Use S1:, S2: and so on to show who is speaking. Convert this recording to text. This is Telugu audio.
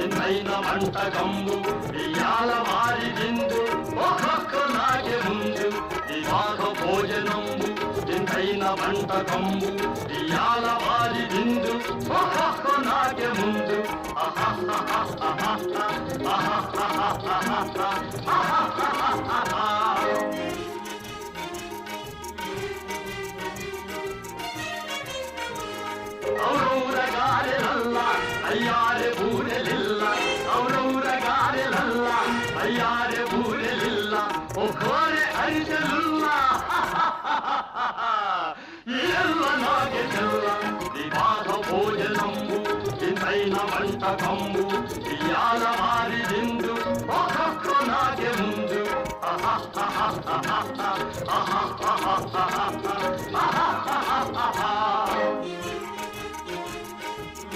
S1: వింతైన వంటకంబు ఇయాల వారి విందు ఒక్కొక్క నాకే ముందు వివాహ భోజనంబు వింతైన వంటకంబు ఇయాల వారి విందు ఒక్కొక్క నాకే ముందు ఔరౌరగారెలల్ల అయ్యారె బూరెలిల్ల ఔరౌరగారెలల్ల అయ్యారె బూరెలిల్ల ఒక్కోరె అరిసెలుల్ల ఎల్ల నాగే చెల్ల వివాహ భోజనంబు వింతైన వంటకంబు ఇయాల వారి విందు ఒక్కొక్క నాగే ముందు